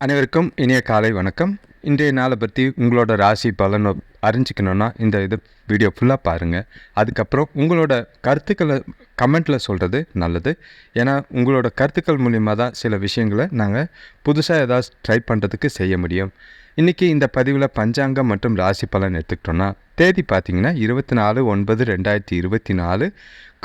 அனைவருக்கும் இனிய காலை வணக்கம். இன்றைய நாளை பற்றி உங்களோட ராசி பலன் அறிஞ்சிக்கணுன்னா இந்த வீடியோ ஃபுல்லாக பாருங்கள். அதுக்கப்புறம் உங்களோட கருத்துக்களை கமெண்ட்டில் சொல்கிறது நல்லது. ஏன்னா உங்களோட கருத்துக்கள் மூலிமா தான் சில விஷயங்களை நாங்கள் புதுசாக ஏதாவது ட்ரை பண்ணுறதுக்கு செய்ய முடியும். இன்றைக்கி இந்த பதிவில் பஞ்சாங்கம் மற்றும் ராசி பலன் எடுத்துக்கிட்டோன்னா தேதி பார்த்திங்கன்னா 24/9/2024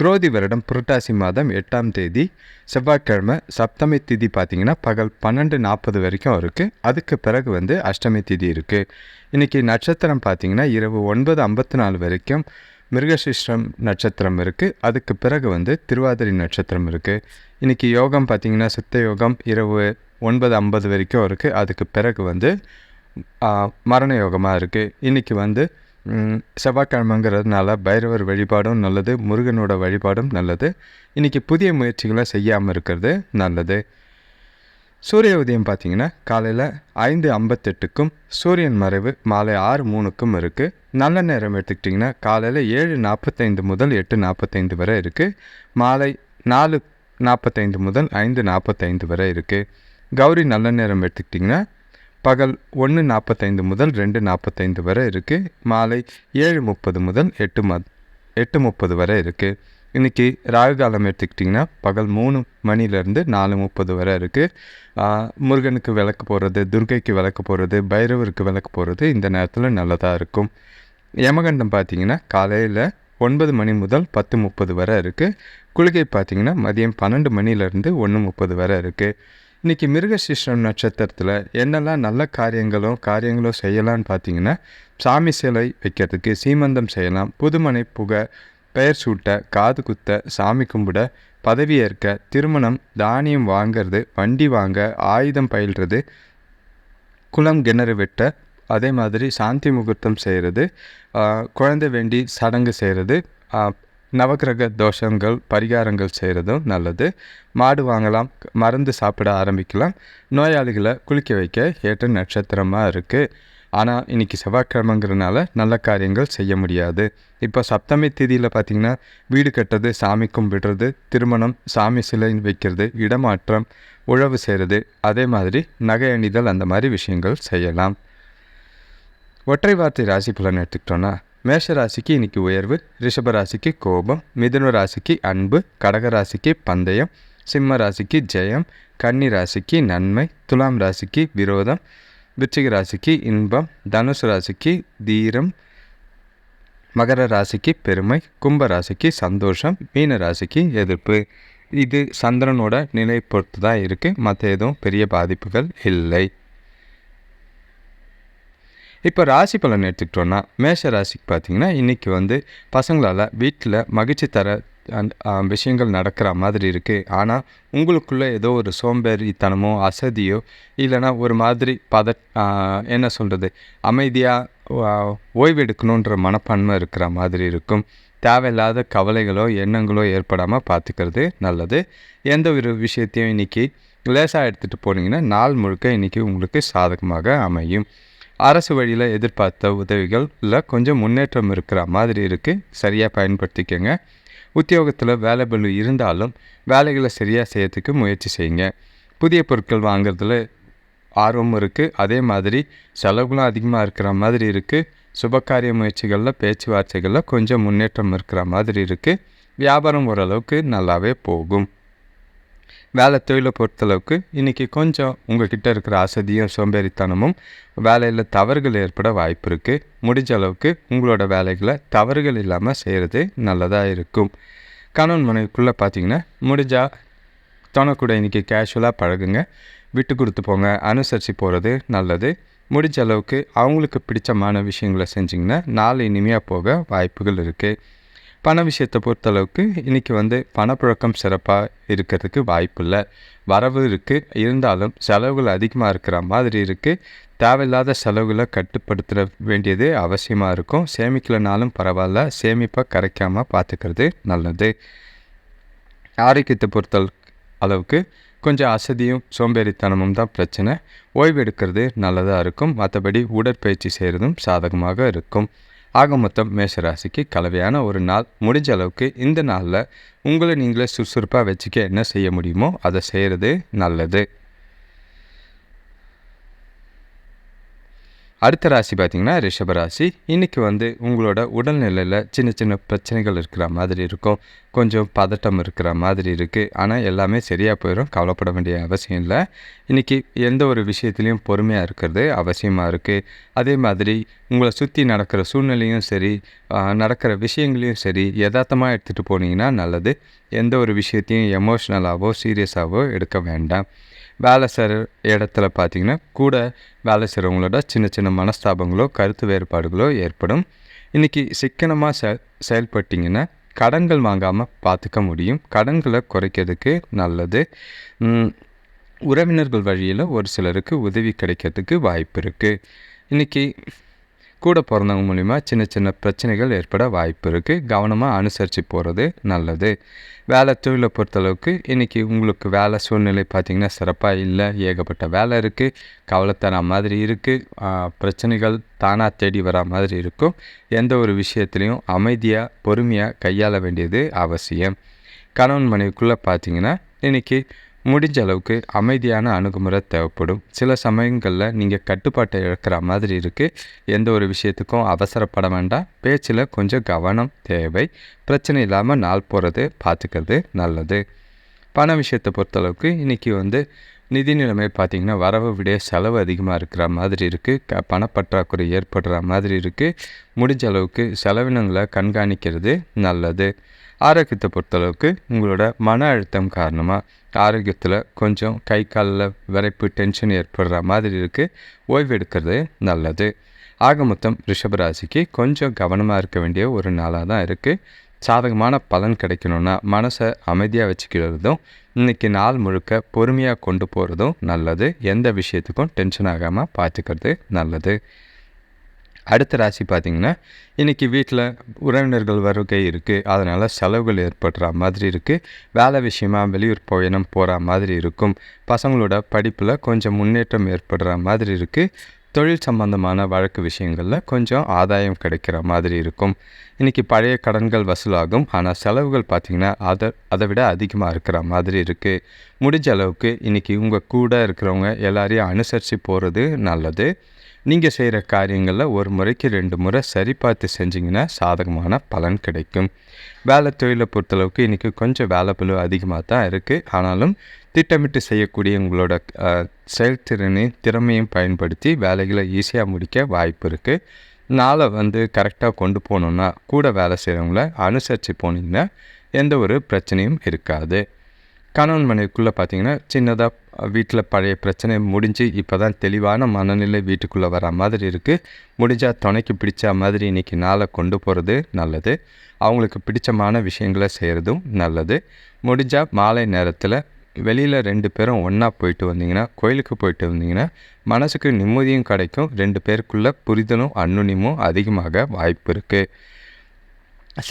குரோதி வருடம் புரட்டாசி மாதம் 8ஆம் தேதி செவ்வாய்க்கிழமை. சப்தமி திதி பார்த்திங்கன்னா பகல் 12:40 வரைக்கும் இருக்குது. அதுக்கு பிறகு அஷ்டமி திதி இருக்குது. இன்றைக்கி நட்சத்திரம் பார்த்திங்கன்னா இரவு 9:54 வரைக்கும் மிருகசிஷ்டம் நட்சத்திரம் இருக்குது. அதுக்கு பிறகு திருவாதிரை நட்சத்திரம் இருக்குது. இன்றைக்கி யோகம் பார்த்திங்கன்னா சித்த யோகம் இரவு 9:50 வரைக்கும் இருக்குது. அதுக்கு பிறகு மரண யோகமாக இருக்குது. இன்றைக்கி செவ்வாய்க்கிழமைங்கிறதுனால பைரவர் வழிபாடும் நல்லது, முருகனோட வழிபாடும் நல்லது. இன்றைக்கி புதிய முயற்சிகளை செய்யாமல் இருக்கிறது நல்லது. சூரிய உதயம் பார்த்திங்கன்னா காலையில் 5:58க்கும் சூரியன் மறைவு மாலை 6:03க்கும் இருக்குது. நல்ல நேரம் எடுத்துக்கிட்டிங்கன்னா காலையில் 7:45 முதல் 8:45 வரை இருக்குது. மாலை 4:45 முதல் 5:45 வரை இருக்குது. கௌரி நல்ல நேரம் எடுத்துக்கிட்டிங்கன்னா பகல் 1:45 முதல் 2:45 வரை இருக்குது. மாலை 7:30 முதல் 8:30 வரை இருக்குது. இன்றைக்கி ராகு காலம் எடுத்துக்கிட்டிங்கன்னா பகல் 3 மணிலேருந்து 4:30 வரை இருக்குது. முருகனுக்கு விளக்கு போடுறது, துர்க்கைக்கு விளக்கு போடுறது, பைரவருக்கு விளக்கு போடுறது இந்த நேரத்தில் நல்லதாக இருக்கும். யமகண்டம் பார்த்திங்கன்னா காலையில் 9 மணி முதல் 10:30 வரை இருக்குது. குளிகை பார்த்திங்கன்னா மதியம் 12 மணிலேருந்து 1:30 வரை இருக்குது. இன்றைக்கி மிருகசிஷ்டம் நட்சத்திரத்தில் என்னெல்லாம் நல்ல காரியங்களோ செய்யலான்னு பார்த்தீங்கன்னா, சாமி சிலை வைக்கிறதுக்கு சீமந்தம் செய்யலாம், புதுமனை புக, பெயர் சூட்ட, காது குத்த, சாமி கும்பிட, பதவி ஏற்க, திருமணம், தானியம் வாங்கிறது, வண்டி வாங்க, ஆயுதம் பயில்றது, குளம் கிணறு வெட்ட, அதே மாதிரி சாந்தி முகூர்த்தம் செய்கிறது, குழந்தை வேண்டி சடங்கு செய்கிறது, நவக்கிரக தோஷங்கள் பரிகாரங்கள் செய்கிறதும் நல்லது. மாடு வாங்கலாம், மருந்து சாப்பிட ஆரம்பிக்கலாம், நோயாளிகளை குளிக்க வைக்க ஏற்ற நட்சத்திரமாக இருக்குது. ஆனால் இன்றைக்கி செவ்வாய்க்கிழமைங்கிறதுனால நல்ல காரியங்கள் செய்ய முடியாது. இப்போ சப்தமி திதியில் பார்த்திங்கன்னா வீடு கட்டுறது, சாமி கும்பிடுறது, திருமணம், சாமி சிலை வைக்கிறது, இடமாற்றம், உழவு செய்கிறது, அதே மாதிரி நகை அணிதல், அந்த மாதிரி விஷயங்கள் செய்யலாம். ஒற்றை வார்த்தை ராசி பலன் எடுத்துக்கிட்டோன்னா மேஷ ராசிக்கு இன்றைக்கி உயர்வு, ரிஷப ராசிக்கு கோபம், மிதுன ராசிக்கு அன்பு, கடக ராசிக்கு பந்தயம், சிம்ம ராசிக்கு ஜெயம், கன்னி ராசிக்கு நன்மை, துலாம் ராசிக்கு விரோதம், விருச்சிக ராசிக்கு இன்பம், தனுசு ராசிக்கு தீரம், மகர ராசிக்கு பெருமை, கும்ப ராசிக்கு சந்தோஷம், மீன ராசிக்கு எதிர்ப்பு. இது சந்திரனோட நிலை பொறுத்து தான் இருக்குது. மற்ற எதுவும் பெரிய பாதிப்புகள் இல்லை. இப்போ ராசி பலன் எடுத்துக்கிட்டோன்னா மேஷ ராசிக்கு பார்த்திங்கன்னா இன்றைக்கி பசங்களால் வீட்டில் மகிழ்ச்சி தர விஷயங்கள் நடக்கிற மாதிரி இருக்குது. ஆனால் உங்களுக்குள்ளே ஏதோ ஒரு சோம்பேறித்தனமோ அசதியோ இல்லைனா ஒரு மாதிரி என்ன சொல்கிறது, அமைதியாக ஓய்வெடுக்கணுன்ற மனப்பான்மை இருக்கிற மாதிரி இருக்கும். தேவையில்லாத கவலைகளோ எண்ணங்களோ ஏற்படாமல் பார்த்துக்கிறது நல்லது. எந்த ஒரு விஷயத்தையும் இன்றைக்கி லேசாக எடுத்துகிட்டு போனீங்கன்னா நாள் முழுக்க இன்றைக்கி உங்களுக்கு சாதகமாக அமையும். அரசு வழியில் எதிர்பார்த்த உதவிகளில் கொஞ்சம் முன்னேற்றம் இருக்கிற மாதிரி இருக்குது. சரியாக பயன்படுத்திக்கங்க. உத்தியோகத்தில் வேலை பளு இருந்தாலும் வேலைகளை சரியாக செய்யறதுக்கு முயற்சி செய்யுங்க. புதிய பொருட்கள் வாங்குறதுல ஆர்வம் இருக்குது. அதே மாதிரி செலவுகளும் அதிகமாக இருக்கிற மாதிரி இருக்குது. சுபகாரிய முயற்சிகளில் பேச்சுவார்த்தைகளில் கொஞ்சம் முன்னேற்றம் இருக்கிற மாதிரி இருக்குது. வியாபாரம் ஓரளவுக்கு நல்லாவே போகும். வேலை தொழிலை பொறுத்தளவுக்கு இன்றைக்கி கொஞ்சம் உங்கள்கிட்ட இருக்கிற அசதியும் சோம்பேறித்தனமும் வேலையில் தவறுகள் ஏற்பட வாய்ப்பு இருக்குது. முடிஞ்ச அளவுக்கு உங்களோட வேலைகளை தவறுகள் இல்லாமல் செய்கிறது நல்லதாக இருக்கும். கணவன் மனைவிக்குள்ளே பார்த்திங்கன்னா முடிஞ்சால் துணைக்கூட இன்றைக்கி கேஷுவலாக பழகுங்க, விட்டு கொடுத்து போங்க, அனுசரித்து போகிறது நல்லது. முடிஞ்ச அளவுக்கு அவங்களுக்கு பிடிச்சமான விஷயங்களை செஞ்சிங்கன்னா நாள் இனிமையாக போக வாய்ப்புகள் இருக்குது. பண விஷயத்தை பொறுத்தளவுக்கு இன்றைக்கி பணப்புழக்கம் சிறப்பாக இருக்கிறதுக்கு வாய்ப்பு இல்லை. வரவு இருக்குது, இருந்தாலும் செலவுகள் அதிகமாக இருக்கிற மாதிரி இருக்குது. தேவையில்லாத செலவுகளை கட்டுப்படுத்த வேண்டியது அவசியமாக இருக்கும். சேமிக்கலனாலும் பரவாயில்ல, சேமிப்பை கரைக்காமல் பார்த்துக்கிறது நல்லது. ஆரோக்கியத்தை பொறுத்த அளவுக்கு கொஞ்சம் அசதியும் சோம்பேறித்தனமும் தான் பிரச்சனை. ஓய்வு எடுக்கிறது நல்லதாக இருக்கும். மற்றபடி உடற்பயிற்சி செய்கிறதும் சாதகமாக இருக்கும். ஆக மொத்தம் மேஷராசிக்கு கலவையான ஒரு நாள். முடிஞ்ச அளவுக்கு இந்த நாளில் உங்களை நீங்களே சுறுசுறுப்பாக வச்சுக்க என்ன செய்ய முடியுமோ அதை செய்கிறது நல்லது. அடுத்த ராசி பார்த்திங்கன்னா ரிஷபராசி. இன்றைக்கி உங்களோட உடல்நிலையில் சின்ன சின்ன பிரச்சனைகள் இருக்கிற மாதிரி இருக்கும். கொஞ்சம் பதட்டம் இருக்கிற மாதிரி இருக்குது. ஆனால் எல்லாமே சரியாக போயிடும், கவலைப்பட வேண்டிய அவசியம் இல்லை. இன்றைக்கி எந்த ஒரு விஷயத்துலையும் பொறுமையாக இருக்கிறது அவசியமாக இருக்குது. அதே மாதிரி உங்களை சுற்றி நடக்கிற சூழ்நிலையும் சரி, நடக்கிற விஷயங்களையும் சரி யதார்த்தமாக எடுத்துகிட்டு போனீங்கன்னா நல்லது. எந்த ஒரு விஷயத்தையும் எமோஷ்னலாகவோ சீரியஸாகவோ எடுக்க வேண்டாம். வேலை செய்கிற இடத்துல பார்த்திங்கன்னா கூட வேலை செய்கிறவங்களோட சின்ன சின்ன மனஸ்தாபங்களோ கருத்து வேறுபாடுகளோ ஏற்படும். இன்றைக்கி சிக்கனமாக செயல்பட்டிங்கன்னா கடன்கள் வாங்காமல் பார்த்துக்க முடியும். கடன்களை குறைக்கிறதுக்கு நல்லது. உறவினர்கள் வழியில் ஒரு சிலருக்கு உதவி கிடைக்கிறதுக்கு வாய்ப்பு இருக்குது. இன்றைக்கி கூட பிறந்தவங்க மூலிமா சின்ன சின்ன பிரச்சனைகள் ஏற்பட வாய்ப்பு இருக்குது. கவனமாக அனுசரித்து போகிறது நல்லது. வேலை தொழிலை பொறுத்தளவுக்கு இன்றைக்கி உங்களுக்கு வேலை சூழ்நிலை பார்த்திங்கன்னா சிறப்பாக இல்லை. ஏகப்பட்ட வேலை இருக்குது, கவலை தர மாதிரி இருக்குது, பிரச்சனைகள் தானாக தேடி வர மாதிரி இருக்கும். எந்த ஒரு விஷயத்துலையும் அமைதியாக பொறுமையாக கையாள வேண்டியது அவசியம். கணவன் மனைவிக்குள்ளே பார்த்திங்கன்னா இன்றைக்கி முடிஞ்ச அளவுக்கு அமைதியான அணுகுமுறை தேவைப்படும். சில சமயங்களில் நீங்கள் கட்டுப்பாட்டை இழக்கிற மாதிரி இருக்குது. எந்த ஒரு விஷயத்துக்கும் அவசரப்பட வேண்டாம். பேச்சில் கொஞ்சம் கவனம் தேவை. பிரச்சனை இல்லாமல் நாள் போகிறது பார்த்துக்கிறது நல்லது. பண விஷயத்தை பொறுத்தளவுக்கு இன்றைக்கி நிதி நிலைமை பார்த்திங்கன்னா வரவை விட செலவு அதிகமாக இருக்கிற மாதிரி இருக்குது. பணப்பற்றாக்குறை ஏற்படுற மாதிரி இருக்குது. முடிஞ்ச அளவுக்கு செலவினங்களை கண்காணிக்கிறது நல்லது. ஆரோக்கியத்தை பொறுத்தளவுக்கு உங்களோட மன அழுத்தம் காரணமாக ஆரோக்கியத்தில் கொஞ்சம் கை காலில் விரைப்பு டென்ஷன் ஏற்படுற மாதிரி இருக்குது. ஓய்வு எடுக்கிறது நல்லது. ஆக மொத்தம் ரிஷபராசிக்கு கொஞ்சம் கவனமாக இருக்க வேண்டிய ஒரு நாளாக தான் இருக்குது. சாதகமான பலன் கிடைக்கணுன்னா மனசை அமைதியாக வச்சுக்கிறதும் இன்றைக்கி நாள் முழுக்க பொறுமையாக கொண்டு போகிறதும் நல்லது. எந்த விஷயத்துக்கும் டென்ஷன் ஆகாமல் பார்த்துக்கிறது நல்லது. அடுத்த ராசி பார்த்திங்கன்னா இன்றைக்கி வீட்டில் உறவினர்கள் வருகை இருக்குது. அதனால் செலவுகள் ஏற்படுற மாதிரி இருக்குது. வேலை விஷயமாக வெளியூர் பயணம் போகிற மாதிரி இருக்கும். பசங்களோட படிப்பில் கொஞ்சம் முன்னேற்றம் ஏற்படுற மாதிரி இருக்குது. தொழில் சம்பந்தமான வழக்கு விஷயங்களில் கொஞ்சம் ஆதாயம் கிடைக்கிற மாதிரி இருக்கும். இன்றைக்கி பழைய கடன்கள் வசூலாகும். ஆனால் செலவுகள் பார்த்திங்கன்னா அதை விட அதிகமாக இருக்கிற மாதிரி இருக்குது. முடிஞ்ச அளவுக்கு இன்றைக்கி உங்கள் கூட இருக்கிறவங்க எல்லாரையும் அனுசரித்து போகிறது நல்லது. நீங்கள் செய்கிற காரியங்களில் ஒரு முறைக்கு 2 முறை சரி பார்த்து செஞ்சிங்கன்னா சாதகமான பலன் கிடைக்கும். வேலை தொழிலை பொறுத்தளவுக்கு இன்றைக்கி கொஞ்சம் வேலை பளு அதிகமாக தான் இருக்குது. ஆனாலும் திட்டமிட்டு செய்யக்கூடிய உங்களோட செயல்திறனையும் திறமையும் பயன்படுத்தி வேலைகளை ஈஸியாக முடிக்க வாய்ப்பு இருக்குது. நாளை கரெக்டாக கொண்டு போகணுன்னா கூட வேலை செய்கிறவங்கள அனுசரித்து போனீங்கன்னா எந்த ஒரு பிரச்சனையும் இருக்காது. கணவன் மனைவிக்குள்ளே பார்த்திங்கன்னா சின்னதாக வீட்டில் பழைய பிரச்சனை முடிஞ்சு இப்போ தான் தெளிவான மனநிலை வீட்டுக்குள்ளே வர மாதிரி இருக்குது. முடிஞ்சால் துணைக்கு பிடிச்ச மாதிரி இன்றைக்கி நாளை கொண்டு போகிறது நல்லது. அவங்களுக்கு பிடிச்சமான விஷயங்களை செய்கிறதும் நல்லது. முடிஞ்சால் மாலை நேரத்தில் வெளியில் 2 பேரும் ஒன்றா போயிட்டு வந்தீங்கன்னா, கோயிலுக்கு போயிட்டு வந்தீங்கன்னா மனசுக்கு நிம்மதியும் கிடைக்கும். 2 பேருக்குள்ளே புரிதலும் அன்னுனியமும் அதிகமாக வாய்ப்பு இருக்குது.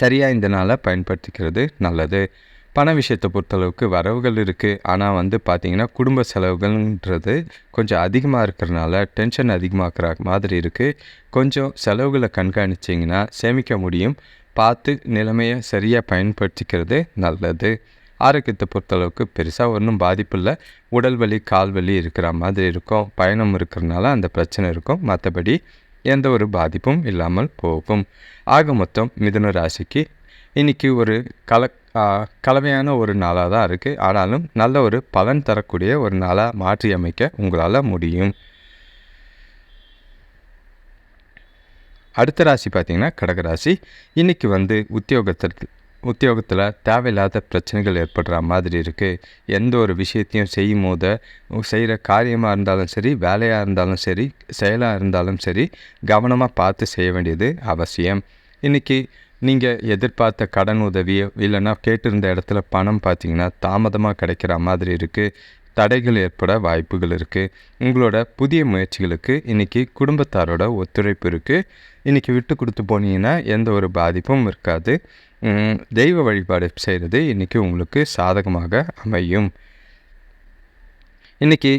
சரியாக இந்த நாளை பயன்படுத்திக்கிறது நல்லது. பண விஷயத்தை பொறுத்தளவுக்கு வரவுகள் இருக்குது. ஆனால் பார்த்திங்கன்னா குடும்ப செலவுகள்ன்றது கொஞ்சம் அதிகமாக இருக்கிறனால டென்ஷன் அதிகமாக்குற மாதிரி இருக்குது. கொஞ்சம் செலவுகளை கண்காணிச்சிங்கன்னா சேமிக்க முடியும். பார்த்து நிலைமையை சரியாக பயன்படுத்திக்கிறது நல்லது. ஆரோக்கியத்தை பொறுத்தளவுக்கு பெருசாக ஒன்றும் பாதிப்பு இல்லை. உடல் வலி கால் வலி இருக்கிற மாதிரி இருக்கும். பயணம் இருக்கிறனால அந்த பிரச்சனை இருக்கும். மற்றபடி எந்த ஒரு பாதிப்பும் இல்லாமல் போகும். ஆக மொத்தம் மிதுன ராசிக்கு இன்றைக்கி ஒரு கலவையான ஒரு நாளாக தான் இருக்குது. ஆனாலும் நல்ல ஒரு பலன் தரக்கூடிய ஒரு நாளாக மாற்றி அமைக்க உங்களால் முடியும். அடுத்த ராசி பார்த்திங்கன்னா கடகராசி. இன்றைக்கி உத்தியோகத்தில் தேவையில்லாத பிரச்சனைகள் ஏற்படுற மாதிரி இருக்குது. எந்த ஒரு விஷயத்தையும் செய்யும் போது செய்கிற காரியமாக இருந்தாலும் சரி, வேலையாக இருந்தாலும் சரி, செயலாக இருந்தாலும் சரி கவனமாக பார்த்து செய்ய வேண்டியது அவசியம். இன்றைக்கி நீங்கள் எதிர்பார்த்த கடன் உதவியோ இல்லைன்னா கேட்டிருந்த இடத்துல பணம் பார்த்திங்கன்னா தாமதமாக கிடைக்கிற மாதிரி இருக்குது. தடைகள் ஏற்பட வாய்ப்புகள் இருக்குது. உங்களோட புதிய முயற்சிகளுக்கு இன்றைக்கி குடும்பத்தாரோட ஒத்துழைப்பு இருக்குது. இன்றைக்கி விட்டு கொடுத்து போனீங்கன்னா எந்த ஒரு பாதிப்பும் இருக்காது. தெய்வ வழிபாடு செய்கிறது இன்றைக்கி உங்களுக்கு சாதகமாக அமையும். இன்றைக்கி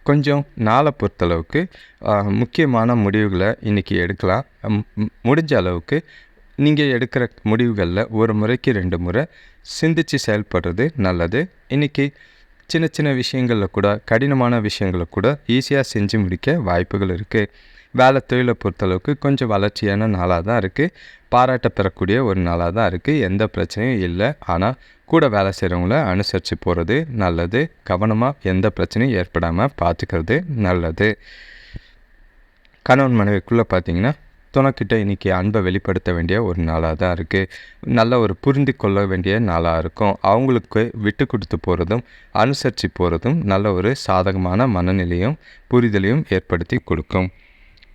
கொஞ்சம் நாளை பொறுத்தளவுக்கு முக்கியமான முடிவுகளை இன்றைக்கி எடுக்கலாம். முடிஞ்ச அளவுக்கு நீங்கள் எடுக்கிற முடிவுகளில் ஒரு முறைக்கு 2 முறை சிந்தித்து செயல்படுறது நல்லது. இன்றைக்கி சின்ன சின்ன விஷயங்களில் கூட கடினமான விஷயங்களை கூட ஈஸியாக செஞ்சு முடிக்க வாய்ப்புகள் இருக்குது. வேலை தொழிலை பொறுத்தளவுக்கு கொஞ்சம் வளர்ச்சியான நாளாக தான் இருக்குது. பாராட்ட பெறக்கூடிய ஒரு நாளாக தான் இருக்குது. எந்த பிரச்சனையும் இல்லை. ஆனால் கூட வேலை செய்கிறவங்கள அனுசரித்து போகிறது நல்லது. கவனமாக எந்த பிரச்சனையும் ஏற்படாமல் பார்த்துக்கிறது நல்லது. கணவன் மனைவிக்குள்ளே பார்த்திங்கன்னா துணைக்கிட்ட இன்றைக்கி அன்பை வெளிப்படுத்த வேண்டிய ஒரு நாளாக தான் இருக்குது. நல்ல ஒரு புரிந்து கொள்ள வேண்டிய நாளாக இருக்கும். அவங்களுக்கு விட்டு கொடுத்து போகிறதும் அனுசரித்து போகிறதும் நல்ல ஒரு சாதகமான மனநிலையும் புரிதலையும் ஏற்படுத்தி கொடுக்கும்.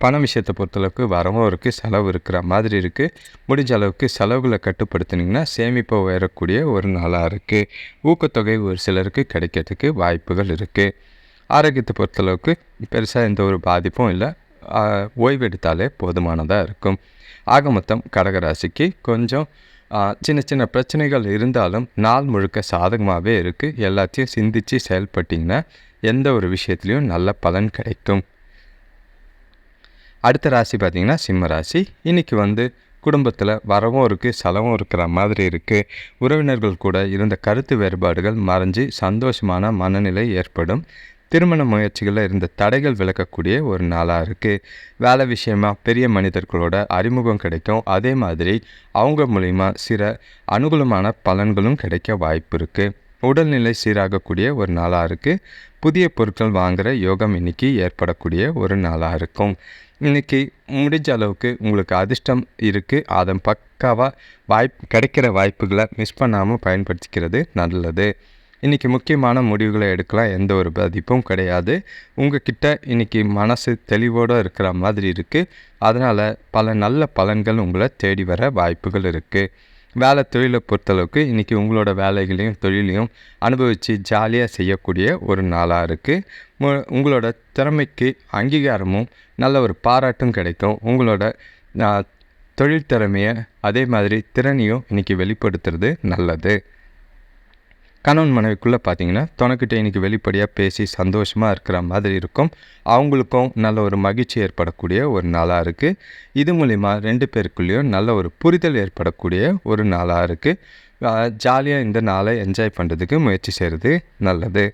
பண விஷயத்தை பொறுத்தளவுக்கு வரவும் இருக்குது, செலவு இருக்கிற மாதிரி இருக்குது. முடிஞ்ச அளவுக்கு செலவுகளை கட்டுப்படுத்தினீங்கன்னா சேமிப்பை உயரக்கூடிய ஒரு நாளாக இருக்குது. ஊக்கத்தொகை ஒரு சிலருக்கு கிடைக்கிறதுக்கு வாய்ப்புகள் இருக்குது. ஆரோக்கியத்தை பொறுத்தளவுக்கு பெருசாக எந்த ஒரு பாதிப்பும் இல்லை. ஓய்வெடுத்தாலே போதுமானதாக இருக்கும். ஆக மொத்தம் கடகராசிக்கு கொஞ்சம் சின்ன சின்ன பிரச்சனைகள் இருந்தாலும் நாள் முழுக்க சாதகமாகவே இருக்குது. எல்லாத்தையும் சிந்தித்து செயல்பட்டிங்கன்னா எந்த ஒரு விஷயத்துலையும் நல்ல பலன் கிடைக்கும். அடுத்த ராசி பார்த்திங்கன்னா சிம்ம ராசி. இன்றைக்கி குடும்பத்தில் வரவும் இருக்குது, செலவும் இருக்கிற மாதிரி இருக்குது. உறவினர்கள் கூட இருந்த கருத்து வேறுபாடுகள் மறைஞ்சு சந்தோஷமான மனநிலை ஏற்படும். திருமண முயற்சிகளில் இருந்த தடைகள் விலக்கக்கூடிய ஒரு நாளாக இருக்குது. வேலை விஷயமாக பெரிய மனிதர்களோட அறிமுகம் கிடைக்கும். அதே மாதிரி அவங்க மூலிமா சில அனுகூலமான பலன்களும் கிடைக்க வாய்ப்பு இருக்குது. உடல்நிலை சீராகக்கூடிய ஒரு நாளாக இருக்குது. புதிய பொருட்கள் வாங்குகிற யோகம் இன்றைக்கி ஏற்படக்கூடிய ஒரு நாளாக இருக்கும். இன்றைக்கி முடிஞ்ச அளவுக்கு உங்களுக்கு அதிர்ஷ்டம் இருக்குது. அதன் பக்காவாக கிடைக்கிற வாய்ப்புகளை மிஸ் பண்ணாமல் பயன்படுத்திக்கிறது நல்லது. இன்றைக்கி முக்கியமான முடிவுகளை எடுக்கலாம். எந்த ஒரு பாதிப்பும் கிடையாது. உங்கள்கிட்ட இன்றைக்கி மனசு தெளிவோடு இருக்கிற மாதிரி இருக்குது. அதனால் பல நல்ல பலன்கள் உங்களை தேடி வர வாய்ப்புகள் இருக்குது. வேலை தொழிலை பொறுத்தளவுக்கு இன்றைக்கி உங்களோட வேலைகளையும் தொழிலையும் அனுபவித்து ஜாலியாக செய்யக்கூடிய ஒரு நாளாக இருக்குது. உங்களோட திறமைக்கு அங்கீகாரமும் நல்ல ஒரு பாராட்டும் கிடைக்கும். உங்களோட தொழில் திறமையை அதே மாதிரி திறனையும் இன்றைக்கி வெளிப்படுத்துறது நல்லது. கணவன் மனைவிக்குள்ளே பார்த்திங்கன்னா துணைக்கிட்ட இன்றைக்கி வெளிப்படையாக பேசி சந்தோஷமாக இருக்கிற மாதிரி இருக்கும். அவங்களுக்கும் நல்ல ஒரு மகிழ்ச்சி ஏற்படக்கூடிய ஒரு நாளாக இருக்குது. இது மூலிமா 2 பேருக்குள்ளேயும் நல்ல ஒரு புரிதல் ஏற்படக்கூடிய ஒரு நாளாக இருக்குது. ஜாலியாக இந்த நாளை என்ஜாய் பண்ணுறதுக்கு முயற்சி செய்கிறது நல்லது.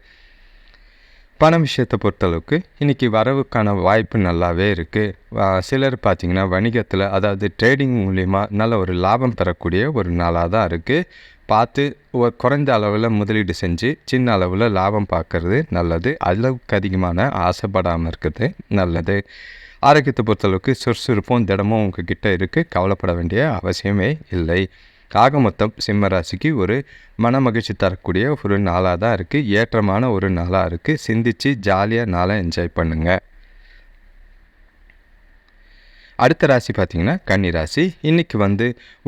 பண விஷயத்தை பொறுத்தளவுக்கு இன்றைக்கி வரவுக்கான வாய்ப்பு நல்லாவே இருக்குது. சிலர் பார்த்திங்கன்னா வணிகத்தில் அதாவது ட்ரேடிங் மூலிமா நல்ல ஒரு லாபம் பெறக்கூடிய ஒரு நாளாக தான் இருக்குது. பார்த்து குறைந்த அளவில் முதலீடு செஞ்சு சின்ன அளவில் லாபம் பார்க்கறது நல்லது. அளவுக்கு அதிகமான ஆசைப்படாமல் இருக்கிறது நல்லது. ஆரோக்கியத்தை பொறுத்தளவுக்கு சுறுசுறுப்பும் திடமும் உங்ககிட்ட இருக்குது. கவலைப்பட வேண்டிய அவசியமே இல்லை. ஆக மொத்தம் சிம்ம ராசிக்கு ஒரு மன மகிழ்ச்சி தரக்கூடிய ஒரு நாளாக தான் இருக்குது. ஏற்றமான ஒரு நாளாக இருக்குது. சிந்தித்து ஜாலியாக நாளை என்ஜாய் பண்ணுங்கள். அடுத்த ராசி பார்த்திங்கன்னா கன்னி ராசி. இன்றைக்கி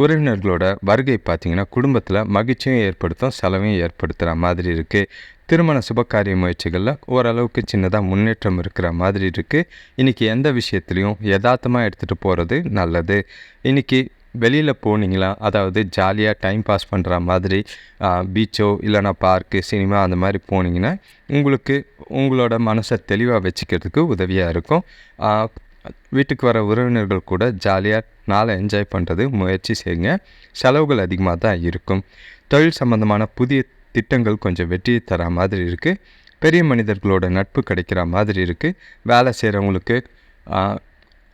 உறவினர்களோட வருகை பார்த்திங்கன்னா குடும்பத்தில் மகிழ்ச்சியும் ஏற்படுத்தும், செலவையும் ஏற்படுத்துகிற மாதிரி இருக்குது. திருமண சுபகாரிய முயற்சிகளில் ஓரளவுக்கு சின்னதாக முன்னேற்றம் இருக்கிற மாதிரி இருக்குது. இன்றைக்கி எந்த விஷயத்துலையும் யதார்த்தமாக எடுத்துகிட்டு போகிறது நல்லது. இன்றைக்கி வெளியில் போனீங்களா, அதாவது ஜாலியாக டைம் பாஸ் பண்ணுற மாதிரி பீச்சோ இல்லைனா பார்க்கு சினிமா அந்த மாதிரி போனீங்கன்னா உங்களுக்கு உங்களோட மனசை தெளிவாக வச்சுக்கிறதுக்கு உதவியாக இருக்கும். வீட்டுக்கு வர உறவினர்கள் கூட ஜாலியாக நாளை என்ஜாய் பண்ணுறது முயற்சி செய்யுங்க. செலவுகள் அதிகமாக தான் இருக்கும். தொழில் சம்பந்தமான புதிய திட்டங்கள் கொஞ்சம் வெற்றியை தர மாதிரி இருக்குது. பெரிய மனிதர்களோட நட்பு கிடைக்கிற மாதிரி இருக்குது.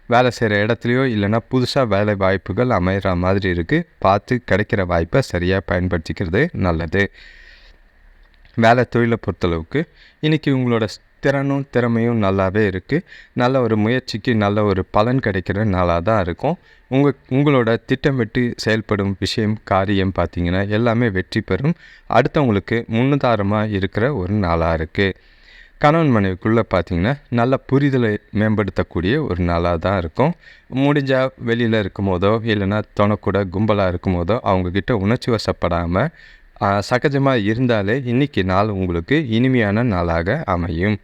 வேலை செய்கிற இடத்துலையோ இல்லைன்னா புதுசாக வேலை வாய்ப்புகள் அமைகிற மாதிரி இருக்குது. பார்த்து கிடைக்கிற வாய்ப்பை சரியாக பயன்படுத்திக்கிறது நல்லது. வேலை தொழிலை பொறுத்தளவுக்கு இன்றைக்கி உங்களோட திறமையும் நல்லாவே இருக்குது. நல்ல ஒரு முயற்சிக்கு நல்ல ஒரு பலன் கிடைக்கிற நாளாக தான் இருக்கும். உங்களோட திட்டமிட்டு செயல்படும் காரியம் பார்த்திங்கன்னா எல்லாமே வெற்றி பெறும். அடுத்தவங்களுக்கு முன்னுதாரணமாக இருக்கிற ஒரு நாளாக இருக்குது. கணவன் மனைவிக்குள்ளே பார்த்திங்கன்னா நல்ல புரிதலை மேம்படுத்தக்கூடிய ஒரு நாளாக தான் இருக்கும். முடிஞ்சால் வெளியில் இருக்கும் போதோ இல்லைன்னா துணைக்கூட கும்பலாக இருக்கும் போதோ அவங்கக்கிட்ட உணர்ச்சி வசப்படாமல் சகஜமாக இருந்தாலே இன்றைக்கி நாள் உங்களுக்கு இனிமையான நாளாக அமையும்.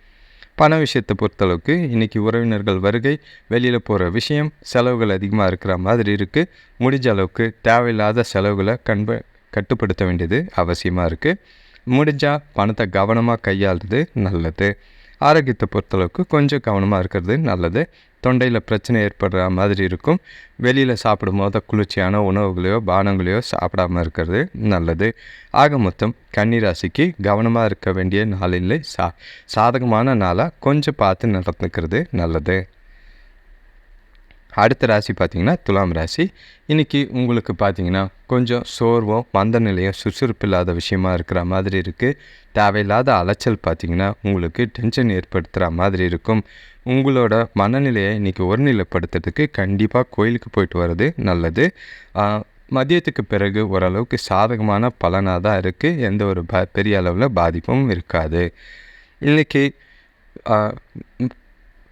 பண விஷயத்தை பொறுத்தளவுக்கு இன்றைக்கி உறவினர்கள் வருகை, வெளியில் போகிற விஷயம், செலவுகள் அதிகமாக இருக்கிற மாதிரி இருக்குது. முடிஞ்ச அளவுக்கு தேவையில்லாத செலவுகளை கட்டுப்படுத்த வேண்டியது அவசியமாக இருக்குது. முடிஞ்சால் பணத்தை கவனமாக கையாளுறது நல்லது. ஆரோக்கியத்தை பொறுத்தளவுக்கு கொஞ்சம் கவனமாக இருக்கிறது நல்லது. தொண்டையில் பிரச்சனை ஏற்படுற மாதிரி இருக்கும். வெளியில் சாப்பிடும் போது குளிர்ச்சியான உணவுகளையோ பானங்களையோ சாப்பிடாமல் இருக்கிறது நல்லது. ஆக மொத்தம் கன்னிராசிக்கு கவனமாக இருக்க வேண்டிய நாளில் சாதகமான நாளாக கொஞ்சம் பார்த்து நடந்துக்கிறது நல்லது. அடுத்த ராசி பார்த்திங்கன்னா துலாம் ராசி. இன்றைக்கி உங்களுக்கு பார்த்திங்கன்னா கொஞ்சம் சோர்வும் மந்த நிலையும் சுறுசுறுப்பு இல்லாத விஷயமா இருக்கிற மாதிரி இருக்குது. தேவையில்லாத அலைச்சல் பார்த்திங்கன்னா உங்களுக்கு டென்ஷன் ஏற்படுத்துகிற மாதிரி இருக்கும். உங்களோட மனநிலையை இன்றைக்கி ஒருநிலைப்படுத்துறதுக்கு கண்டிப்பாக கோயிலுக்கு போயிட்டு வர்றது நல்லது. மதியத்துக்கு பிறகு ஓரளவுக்கு சாதகமான பலனாக தான் இருக்குது. எந்த ஒரு பெரிய அளவில் பாதிப்பும் இருக்காது. இன்றைக்கி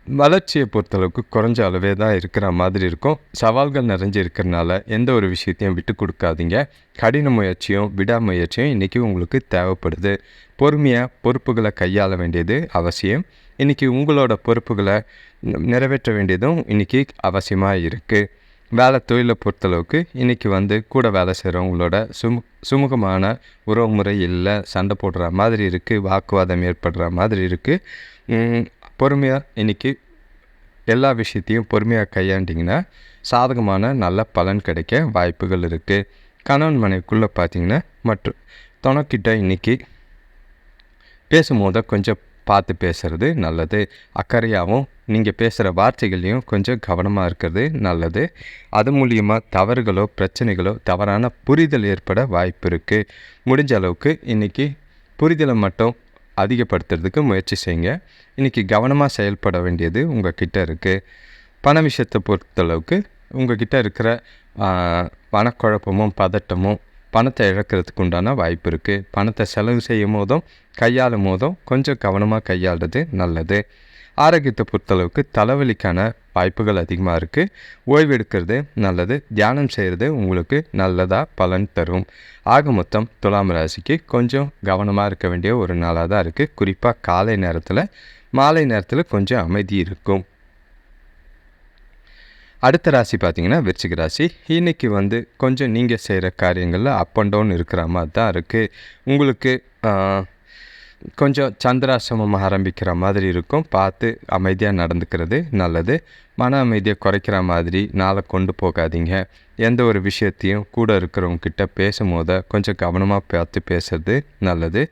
வளர்ச்சியை பொறுத்தளவுக்கு குறைஞ்ச அளவே தான் இருக்கிற மாதிரி இருக்கும். சவால்கள் நிறைஞ்சு இருக்கிறனால எந்த ஒரு விஷயத்தையும் விட்டு கொடுக்காதீங்க. கடின முயற்சியும் விடாமுயற்சியும் இன்றைக்கி உங்களுக்கு தேவைப்படுது. பொறுமையாக பொறுப்புகளை கையாள வேண்டியது அவசியம். இன்றைக்கி உங்களோட பொறுப்புகளை நிறைவேற்ற வேண்டியதும் இன்றைக்கி அவசியமாக இருக்குது. வேலை தொழிலை பொறுத்தளவுக்கு இன்றைக்கி கூட வேலை செய்கிறவங்களோட சுமூகமான உறவுமுறை இல்லை, சண்டை போடுற மாதிரி இருக்குது, வாக்குவாதம் ஏற்படுற மாதிரி இருக்குது. பொறுமையாக இன்றைக்கி எல்லா விஷயத்தையும் பொறுமையாக கையாண்டிங்கன்னா சாதகமான நல்ல பலன் கிடைக்க வாய்ப்புகள் இருக்குது. கணவன் மனைவிக்குள்ளே பார்த்திங்கன்னா மற்றும் துணைக்கிட்ட இன்றைக்கி பேசும்போது கொஞ்சம் பார்த்து பேசுகிறது நல்லது. அக்கறையாகவும் நீங்கள் பேசுகிற வார்த்தைகளையும் கொஞ்சம் கவனமாக இருக்கிறது நல்லது. அது மூலியமாக தவறுகளோ பிரச்சனைகளோ தவறான புரிதல் ஏற்பட வாய்ப்பு இருக்குது. முடிஞ்ச அளவுக்கு இன்றைக்கி புரிதலை மட்டும் அதிகப்படுத்துறதுக்கு முயற்சி செய்யுங்க. இன்றைக்கி கவனமாக செயல்பட வேண்டியது உங்கள் கிட்டே இருக்குது. பண விஷயத்தை பொறுத்தளவுக்கு உங்கள் கிட்டே இருக்கிற மனக்குழப்பமும் பதட்டமும் பணத்தை இழக்கிறதுக்கு உண்டான வாய்ப்பு இருக்குது. பணத்தை செலவு செய்யும் போதும் கையாளும் போதும் கொஞ்சம் கவனமாக கையாளுறது நல்லது. ஆரோக்கியத்தை பொறுத்தளவுக்கு தலைவலிக்கான வாய்ப்புகள் அதிகமாக இருக்குது. ஓய்வு எடுக்கிறது நல்லது. தியானம் செய்கிறது உங்களுக்கு நல்லதாக பலன் தரும். ஆக மொத்தம் துலாம் ராசிக்கு கொஞ்சம் கவனமாக இருக்க வேண்டிய ஒரு நாளாக தான் இருக்குது. குறிப்பாக காலை நேரத்தில் மாலை நேரத்தில் கொஞ்சம் அமைதி இருக்கும். அடுத்த ராசி பார்த்திங்கன்னா விருச்சிக ராசி. இன்றைக்கி கொஞ்சம் நீங்கள் செய்கிற காரியங்களில் அப் அண்ட் டவுன் இருக்கிற மாதிரி தான் இருக்குது. உங்களுக்கு கொஞ்சம் சந்திராசிரமம் ஆரம்பிக்கிற மாதிரி இருக்கும். பார்த்து அமைதியாக நடந்துக்கிறது நல்லது. மன அமைதியை குறைக்கிற மாதிரி நாளை கொண்டு போகாதீங்க. எந்த ஒரு விஷயத்தையும் கூட இருக்கிறவங்கக்கிட்ட பேசும்போது கொஞ்சம் கவனமாக பார்த்து பேசுறது நல்லது.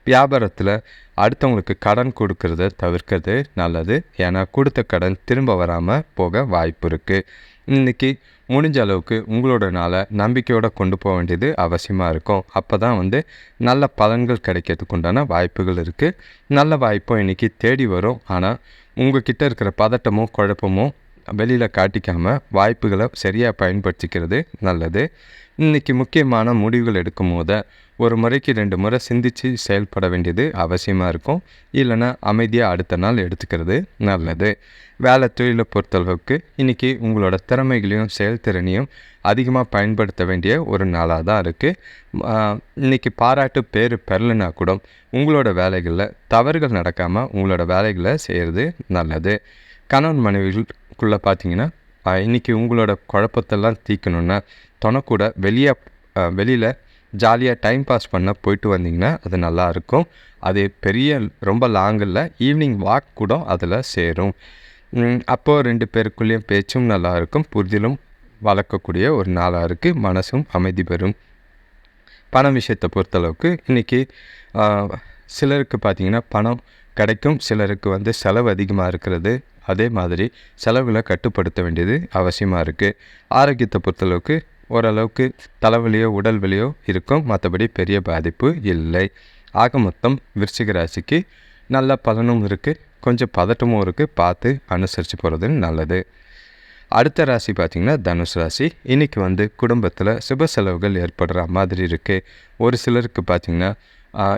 வியாபாரத்தில் அடுத்தவங்களுக்கு கடன் கொடுக்கறத தவிர்க்கிறது நல்லது. ஏன்னா கொடுத்த கடன் திரும்ப வராமல் போக வாய்ப்பு இருக்குது. இன்றைக்கி முடிஞ்ச அளவுக்கு உங்களோட நாளை நம்பிக்கையோடு கொண்டு போக வேண்டியது அவசியமாக இருக்கும். அப்போ தான் நல்ல பலன்கள் கிடைக்கிறதுக்கு உண்டான வாய்ப்புகள் இருக்குது. நல்ல வாய்ப்பும் இன்றைக்கி தேடி வரும். ஆனால் உங்கள் கிட்டே இருக்கிற பதட்டமும் குழப்பமும் வெளியில் காட்டிக்காமல் வாய்ப்புகளை சரியாக பயன்படுத்திக்கிறது நல்லது. இன்றைக்கி முக்கியமான முடிவுகள் எடுக்கும் போது ஒரு முறைக்கு 2 முறை சிந்தித்து செயல்பட வேண்டியது அவசியமாக இருக்கும். இல்லைன்னா அமைதியாக அடுத்த நாள் எடுத்துக்கிறது நல்லது. வேலை தொழிலை பொறுத்தளவுக்கு இன்றைக்கி உங்களோட திறமைகளையும் செயல்திறனையும் அதிகமாக பயன்படுத்த வேண்டிய ஒரு நாளாக தான் இருக்குது. இன்றைக்கி பாராட்டு பேர் பெறலைனா கூட உங்களோட வேலைகளில் தவறுகள் நடக்காமல் உங்களோட வேலைகளை செய்கிறது நல்லது. கணவன் மனைவிகளுக்குள்ளே பார்த்தீங்கன்னா இன்றைக்கி உங்களோட குழப்பத்தெல்லாம் தீர்க்கணுன்னா துணைக்கூட வெளியில் ஜாலியாக டைம் பாஸ் பண்ண போயிட்டு வந்தீங்கன்னா அது நல்லாயிருக்கும். அது ரொம்ப லாங் இல்லை, ஈவினிங் வாக் கூட அதில் சேரும். அப்போது 2 பேருக்குள்ளேயும் பேச்சும் நல்லாயிருக்கும். புரிதலும் வளர்க்கக்கூடிய ஒரு நாளாக இருக்குது. மனசும் அமைதி பெறும். பண விஷயத்தை பொறுத்தளவுக்கு இன்றைக்கி சிலருக்கு பார்த்திங்கன்னா பணம் கிடைக்கும். சிலருக்கு செலவு அதிகமாக இருக்கிறது. அதே மாதிரி செலவுகளை கட்டுப்படுத்த வேண்டியது அவசியமாக இருக்குது. ஆரோக்கியத்தை பொறுத்தளவுக்கு ஓரளவுக்கு தலைவலியோ உடல் வலியோ இருக்கும். மற்றபடி பெரிய பாதிப்பு இல்லை. ஆக மொத்தம் விருச்சிக ராசிக்கு நல்ல பலனும் இருக்குது, கொஞ்சம் பதட்டமும் இருக்குது. பார்த்து அனுசரித்து போகிறது நல்லது. அடுத்த ராசி பார்த்திங்கன்னா தனுசு ராசி. இன்றைக்கி குடும்பத்தில் சுப செலவுகள் ஏற்படுற மாதிரி இருக்குது. ஒரு சிலருக்கு பார்த்திங்கன்னா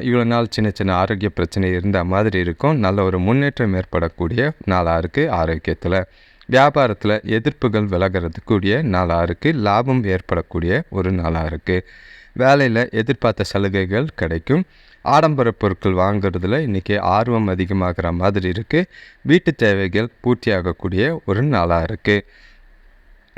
இவ்வளோ நாள் சின்ன சின்ன ஆரோக்கிய பிரச்சனை இருந்த மாதிரி இருக்கும். நல்ல ஒரு முன்னேற்றம் ஏற்படக்கூடிய நாளாக இருக்குது. ஆரோக்கியத்தில் வியாபாரத்தில் எதிர்ப்புகள் விலகிறதுக்கூடிய நாளாக இருக்குது. லாபம் ஏற்படக்கூடிய ஒரு நாளாக இருக்குது. வேலையில் எதிர்பார்த்த சலுகைகள் கிடைக்கும். ஆடம்பர பொருட்கள் வாங்குறதுல இன்றைக்கி ஆர்வம் அதிகமாகிற மாதிரி இருக்குது. வீட்டு தேவைகள் பூர்த்தியாகக்கூடிய ஒரு நாளாக இருக்குது.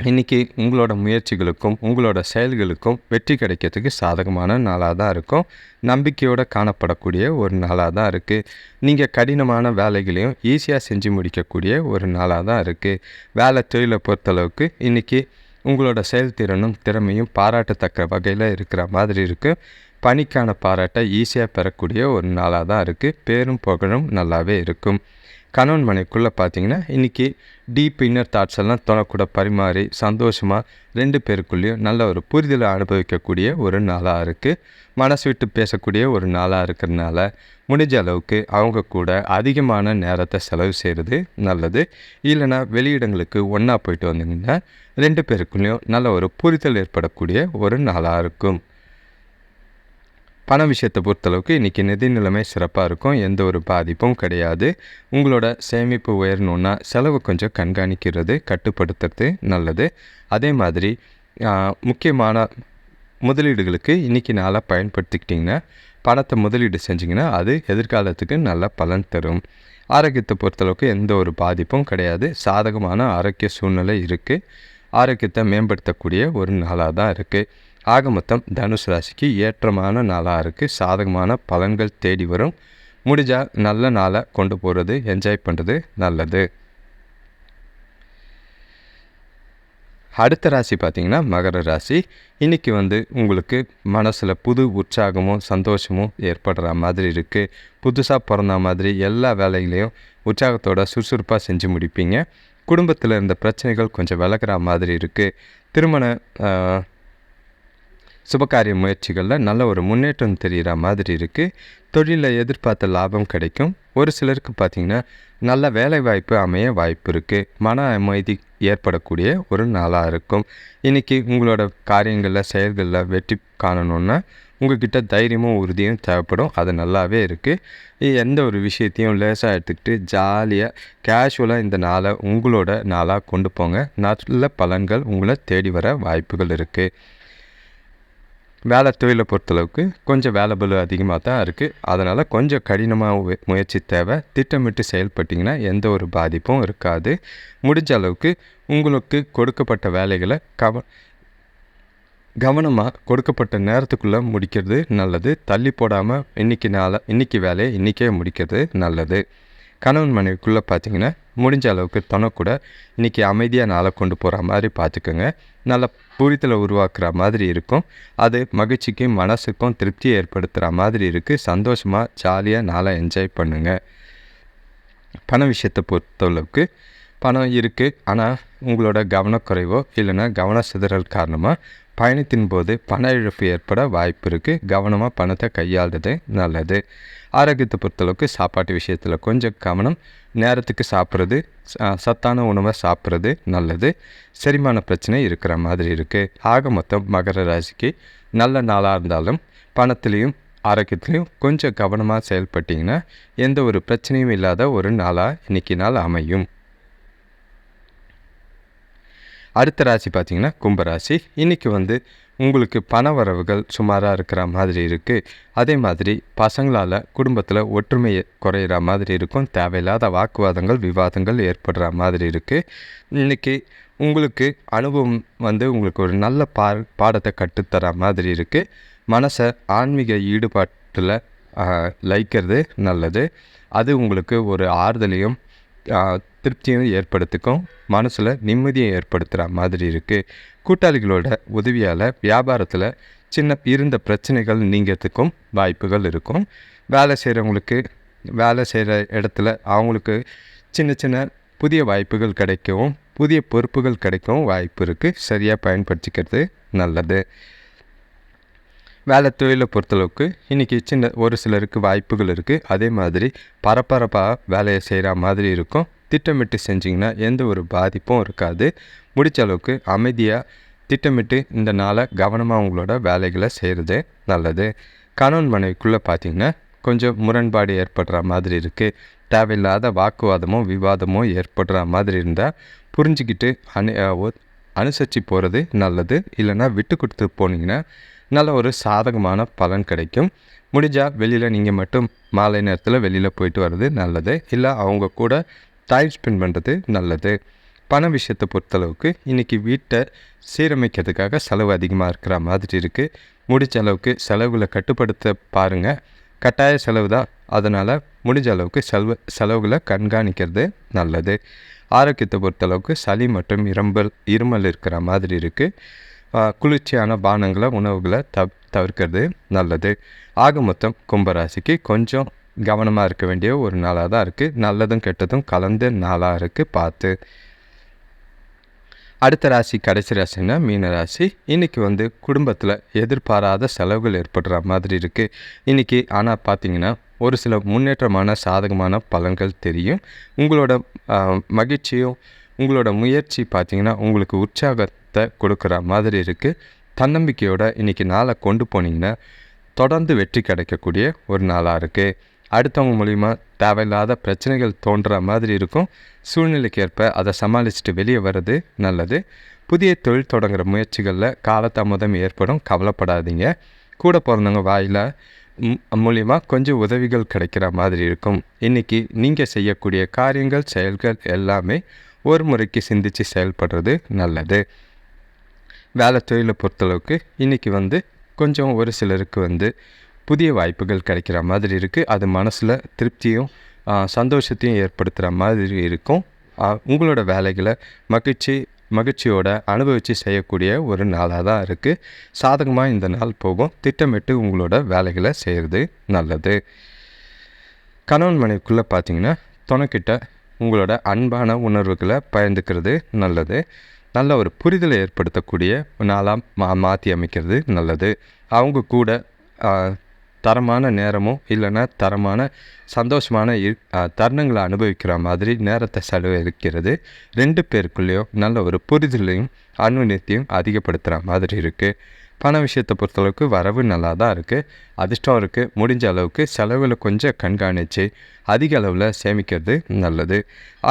இன்றைக்கி உங்களோட முயற்சிகளுக்கும் உங்களோட செயல்களுக்கும் வெற்றி கிடைக்கிறதுக்கு சாதகமான நாளாக தான் இருக்கும். நம்பிக்கையோடு காணப்படக்கூடிய ஒரு நாளாக தான் இருக்குது. நீங்கள் கடினமான வேலைகளையும் ஈஸியாக செஞ்சு முடிக்கக்கூடிய ஒரு நாளாக தான் இருக்குது. வேலை தொழிலை பொறுத்தளவுக்கு இன்றைக்கி உங்களோட செயல்திறனும் திறமையும் பாராட்டத்தக்க வகையில் இருக்கிற மாதிரி இருக்குது. பணிக்கான பாராட்டை ஈஸியாக பெறக்கூடிய ஒரு நாளாக தான் இருக்குது. பேரும் புகழும் நல்லாவே இருக்கும். கணவன் மனைவிக்குள்ளே பார்த்தீங்கன்னா இன்றைக்கி டீப் இன்னர் தாட்ஸ் எல்லாம் தொலைக்கூட பரிமாறி சந்தோஷமாக 2 பேருக்குள்ளேயும் நல்ல ஒரு புரிதலை அனுபவிக்கக்கூடிய ஒரு நாளாக இருக்குது. மனசு விட்டு பேசக்கூடிய ஒரு நாளாக இருக்கிறதுனால முடிஞ்ச அளவுக்கு அவங்க கூட அதிகமான நேரத்தை செலவு செய்கிறது நல்லது. இல்லைனா வெளியிடங்களுக்கு ஒன்றா போயிட்டு வந்தீங்கன்னா 2 பேருக்குள்ளேயும் நல்ல ஒரு புரிதல் ஏற்படக்கூடிய ஒரு நாளாக இருக்கும். பண விஷயத்தை பொறுத்தளவுக்கு இன்றைக்கி நிதி நிலைமை சிறப்பாக இருக்கும். எந்த ஒரு பாதிப்பும் கிடையாது. உங்களோட சேமிப்பு உயரணுன்னா செலவு கொஞ்சம் கண்காணிக்கிறது கட்டுப்படுத்துறது நல்லது. அதே மாதிரி முக்கியமான முதலீடுகளுக்கு இன்றைக்கி நாளாக பயன்படுத்திக்கிட்டிங்கன்னா பணத்தை முதலீடு செஞ்சிங்கன்னா அது எதிர்காலத்துக்கு நல்ல பலன் தரும். ஆரோக்கியத்தை பொறுத்தளவுக்கு எந்த ஒரு பாதிப்பும் கிடையாது. சாதகமான ஆரோக்கிய சூழ்நிலை இருக்குது. ஆரோக்கியத்தை மேம்படுத்தக்கூடிய ஒரு நாளாக தான் இருக்குது. ஆக மொத்தம் தனுசு ராசிக்கு ஏற்றமான நாளாக இருக்குது. சாதகமான பலன்கள் தேடி வரும். முடிஞ்சால் நல்ல நாளை கொண்டு போகிறது என்ஜாய் பண்ணுறது நல்லது. அடுத்த ராசி பார்த்திங்கன்னா மகர ராசி. இன்றைக்கி உங்களுக்கு மனசில் புது உற்சாகமும் சந்தோஷமும் ஏற்படுற மாதிரி இருக்குது. புதுசாக பிறந்த மாதிரி எல்லா வேலைகளையும் உற்சாகத்தோட சுறுசுறுப்பாக செஞ்சு முடிப்பீங்க. குடும்பத்தில் இருந்த பிரச்சனைகள் கொஞ்சம் விலகிற மாதிரி இருக்குது. திருமண சுபகாரிய முயற்சிகளில் நல்ல ஒரு முன்னேற்றம் தெரிகிற மாதிரி இருக்குது. தொழிலில் எதிர்பார்த்த லாபம் கிடைக்கும். ஒரு சிலருக்கு பார்த்திங்கன்னா நல்ல வேலை வாய்ப்பு அமைய வாய்ப்பு இருக்குது. மன அமைதி ஏற்படக்கூடிய ஒரு நாளாக இருக்கும். இன்றைக்கி உங்களோட காரியங்களில் செயல்களில் வெற்றி காணணுன்னா உங்கள்கிட்ட தைரியமும் உறுதியும் தேவைப்படும். அது நல்லாவே இருக்குது. எந்த ஒரு விஷயத்தையும் லேசாக எடுத்துக்கிட்டு ஜாலியாக கேஷுவலாக இந்த நாளை உங்களோட நாளாக கொண்டு போங்க. நல்ல பலன்கள் உங்களை தேடி வர வாய்ப்புகள் இருக்குது. வேலை தொழிலை பொறுத்தளவுக்கு கொஞ்சம் வேலை பளு அதிகமாக தான் இருக்குது. அதனால் கொஞ்சம் கடினமாக முயற்சி தேவை. திட்டமிட்டு செயல்பட்டிங்கன்னா எந்த ஒரு பாதிப்பும் இருக்காது. முடிஞ்ச அளவுக்கு உங்களுக்கு கொடுக்கப்பட்ட வேலைகளை கவனமாக கொடுக்கப்பட்ட நேரத்துக்குள்ளே முடிக்கிறது நல்லது. தள்ளி போடாமல் இன்றைக்கி வேலையை இன்றைக்கே முடிக்கிறது நல்லது. கணவன் மனைவிக்குள்ளே பார்த்திங்கன்னா முடிஞ்ச அளவுக்கு கூட இன்றைக்கி அமைதியாக நாளை கொண்டு போகிற மாதிரி பார்த்துக்கோங்க. நல்ல புரிதலை உருவாக்குற மாதிரி இருக்கும். அது மகிழ்ச்சிக்கும் மனசுக்கும் திருப்தியை ஏற்படுத்துகிற மாதிரி இருக்குது. சந்தோஷமாக ஜாலியாக நாளை என்ஜாய் பண்ணுங்கள். பண விஷயத்தை பொறுத்தளவுக்கு பணம் இருக்குது. ஆனால் உங்களோட கவனக்குறைவோ இல்லைன்னா கவன சிதறல் காரணமாக பயணத்தின் போது பண இழப்பு ஏற்பட வாய்ப்பு இருக்குது. கவனமாக பணத்தை கையாளுறது நல்லது. ஆரோக்கியத்தை பொறுத்தளவுக்கு சாப்பாட்டு விஷயத்தில் கொஞ்சம் கவனம். நேரத்துக்கு சாப்பிட்றது, சத்தான உணவை சாப்பிட்றது நல்லது. செரிமான பிரச்சனை இருக்கிற மாதிரி இருக்குது. ஆக மொத்தம் மகர ராசிக்கு நல்ல நாளாக இருந்தாலும் பணத்துலேயும் ஆரோக்கியத்துலேயும் கொஞ்சம் கவனமாக செயல்பட்டிங்கன்னா எந்த ஒரு பிரச்சனையும் இல்லாத ஒரு நாளாக இன்றைக்கி நாள் அமையும். அடுத்த ராசி பார்த்திங்கன்னா கும்பராசி. இன்றைக்கி உங்களுக்கு பண வரவுகள் சுமாராக இருக்கிற மாதிரி இருக்குது. அதே மாதிரி பசங்களால் குடும்பத்தில் ஒற்றுமை குறையிற மாதிரி இருக்கும். தேவையில்லாத வாக்குவாதங்கள் விவாதங்கள் ஏற்படுற மாதிரி இருக்குது. இன்றைக்கி உங்களுக்கு அனுபவம் உங்களுக்கு ஒரு நல்ல பாடத்தை கற்றுத்தர மாதிரி இருக்குது. மனசை ஆன்மீக ஈடுபாட்டில் லயிக்கிறது நல்லது. அது உங்களுக்கு ஒரு ஆறுதலையும் திருப்தியும் ஏற்படுத்திக்கும். மனசில் நிம்மதியை ஏற்படுத்துகிற மாதிரி இருக்குது. கூட்டாளிகளோட உதவியால் வியாபாரத்தில் இருந்த பிரச்சனைகள் நீங்கிறதுக்கும் வாய்ப்புகள் இருக்கும். வேலை செய்கிற இடத்துல அவங்களுக்கு சின்ன புதிய வாய்ப்புகள் கிடைக்கவும் புதிய பொறுப்புகள் கிடைக்கவும் வாய்ப்பு இருக்குது. சரியாக பயன்படுத்திக்கிறது நல்லது. வேலை தொழிலை பொறுத்தளவுக்கு இன்றைக்கி ஒரு சிலருக்கு வாய்ப்புகள் இருக்குது. அதே மாதிரி பரபரப்பாக வேலையை செய்கிற மாதிரி இருக்கும். திட்டமிட்டு செஞ்சிங்கன்னா எந்த ஒரு பாதிப்பும் இருக்காது. முடித்த அளவுக்கு அமைதியாக திட்டமிட்டு இந்த நாளை கவனமாக உங்களோட வேலைகளை செய்கிறது நல்லது. கணவன் மனைவிக்குள்ளே பார்த்திங்கன்னா கொஞ்சம் முரண்பாடு ஏற்படுற மாதிரி இருக்குது. தேவையில்லாத வாக்குவாதமோ விவாதமோ ஏற்படுற மாதிரி இருந்தால் புரிஞ்சுக்கிட்டு அனுசரித்து போகிறது நல்லது. இல்லைன்னா விட்டு கொடுத்து போனீங்கன்னா நல்ல ஒரு சாதகமான பலன் கிடைக்கும். முடிஞ்சால் வெளியில் நீங்கள் மட்டும் மாலை நேரத்தில் வெளியில் போயிட்டு வர்றது நல்லது. இல்லை அவங்க கூட டைம் ஸ்பெண்ட் பண்ணுறது நல்லது. பண விஷயத்தை பொறுத்தளவுக்கு இன்றைக்கி வீட்டை சீரமைக்கிறதுக்காக செலவு அதிகமாக இருக்கிற மாதிரி இருக்குது. முடிஞ்ச அளவுக்கு செலவுகளை கட்டுப்படுத்த பாருங்கள். கட்டாய செலவு தான். அதனால் முடிஞ்ச அளவுக்கு செலவுகளை கண்காணிக்கிறது நல்லது. ஆரோக்கியத்தை பொறுத்தளவுக்கு சளி மற்றும் இருமல் இருக்கிற மாதிரி இருக்குது. குளிர்ச்சியான பானங்களை உணவுகளை தவிர்க்கிறது நல்லது. ஆக மொத்தம் கும்பராசிக்கு கொஞ்சம் கவனமாக இருக்க வேண்டிய ஒரு நாளாக தான் இருக்குது. நல்லதும் கெட்டதும் கலந்த நாளாக இருக்குது, பார்த்து. அடுத்த ராசி கடைசி ராசின்னா மீன ராசி. இன்றைக்கி குடும்பத்தில் எதிர்பாராத செலவுகள் ஏற்படுற மாதிரி இருக்குது இன்றைக்கி. ஆனால் பார்த்திங்கன்னா ஒரு சில முன்னேற்றமான சாதகமான பலன்கள் தெரியும். உங்களோட மகிழ்ச்சியும் உங்களோட முயற்சி பார்த்திங்கன்னா உங்களுக்கு உற்சாகத்தை கொடுக்குற மாதிரி இருக்குது. தன்னம்பிக்கையோட இன்றைக்கி நாளை கொண்டு போனீங்கன்னா தொடர்ந்து வெற்றி கிடைக்கக்கூடிய ஒரு நாளாக இருக்குது. அடுத்தவங்க மூலிமா தேவையில்லாத பிரச்சனைகள் தோன்ற மாதிரி இருக்கும். சூழ்நிலைக்கு ஏற்ப அதை சமாளிச்சுட்டு வெளியே வர்றது நல்லது. புதிய தொழில் தொடங்குகிற முயற்சிகளில் காலதாமதம் ஏற்படும், கவலைப்படாதீங்க. கூட பிறந்தவங்க வாயில் மூலிமா கொஞ்சம் உதவிகள் கிடைக்கிற மாதிரி இருக்கும். இன்றைக்கி நீங்கள் செய்யக்கூடிய காரியங்கள் செயல்கள் எல்லாமே ஒரு முறைக்கு சிந்தித்து செயல்படுறது நல்லது. வேலை தொழிலை பொறுத்தளவுக்கு இன்றைக்கி கொஞ்சம் ஒரு சிலருக்கு புதிய வாய்ப்புகள் கிடைக்கிற மாதிரி இருக்குது. அது மனசில் திருப்தியும் சந்தோஷத்தையும் ஏற்படுத்துகிற மாதிரி இருக்கும். உங்களோட வேலைகளை மகிழ்ச்சியோட அனுபவித்து செய்யக்கூடிய ஒரு நாளாக தான் இருக்குது. சாதகமாக இந்த நாள் போகும். திட்டமிட்டு உங்களோட வேலைகளை செய்கிறது நல்லது. கணவன் மனைவிக்குள்ளே பார்த்திங்கன்னா துணைக்கிட்ட உங்களோட அன்பான உணர்வுகளை பகிர்ந்துக்கிறது நல்லது. நல்ல ஒரு புரிதலை ஏற்படுத்தக்கூடிய நாளாக மாற்றி அமைக்கிறது நல்லது. அவங்க கூட தரமான நேரமும் இல்லைன்னா தரமான சந்தோஷமான தருணங்களை அனுபவிக்கிற மாதிரி நேரத்தை செலவழிக்கிறது 2 பேருக்குள்ளேயும் நல்ல ஒரு புரிதலையும் அனுநியத்தையும் அதிகப்படுத்துகிற மாதிரி இருக்குது. பண விஷயத்தை பொறுத்தளவுக்கு வரவு நல்லா தான் இருக்குது. அதிர்ஷ்டம் இருக்குது. முடிஞ்ச அளவுக்கு செலவில் கொஞ்சம் கண்காணித்து அதிக அளவில் சேமிக்கிறது நல்லது.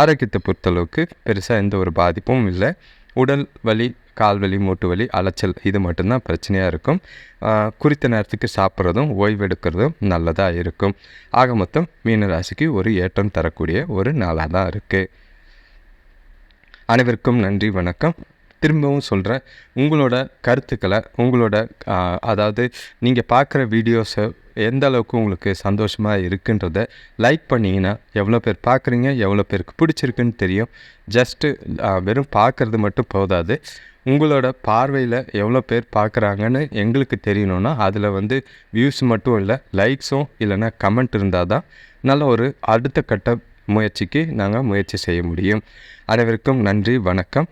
ஆரோக்கியத்தை பொறுத்தளவுக்கு பெருசாக எந்த ஒரு பாதிப்பும் இல்லை. உடல் வலி, கால் வலி, மூட்டு வலி, அலைச்சல் இது மட்டும்தான் பிரச்சனையாக இருக்கும். குறித்த நேரத்துக்கு சாப்பிட்றதும் ஓய்வெடுக்கிறதும் நல்லதாக இருக்கும். ஆக மொத்தம் மீன ராசிக்கு ஒரு ஏற்றம் தரக்கூடிய ஒரு நாளாக தான் இருக்குது. அனைவருக்கும் நன்றி, வணக்கம். திரும்பவும் சொல்கிறேன், உங்களோட கருத்துக்களை அதாவது நீங்கள் பார்க்குற வீடியோஸை எந்த அளவுக்கு உங்களுக்கு சந்தோஷமாக இருக்குன்றத லைக் பண்ணிங்கன்னா எவ்வளோ பேர் பார்க்குறீங்க, எவ்வளோ பேருக்கு பிடிச்சிருக்குன்னு தெரியும். ஜஸ்ட்டு வெறும் பார்க்குறது மட்டும் போதாது. உங்களோட பார்வையில் எவ்வளோ பேர் பார்க்குறாங்கன்னு எங்களுக்கு தெரியணுன்னா அதில் வியூஸ் மட்டும் இல்லை, லைக்ஸும் இல்லைன்னா கமெண்ட் இருந்தால் தான் நல்ல ஒரு அடுத்த கட்ட முயற்சிக்கு நாங்கள் முயற்சி செய்ய முடியும். அனைவருக்கும் நன்றி, வணக்கம்.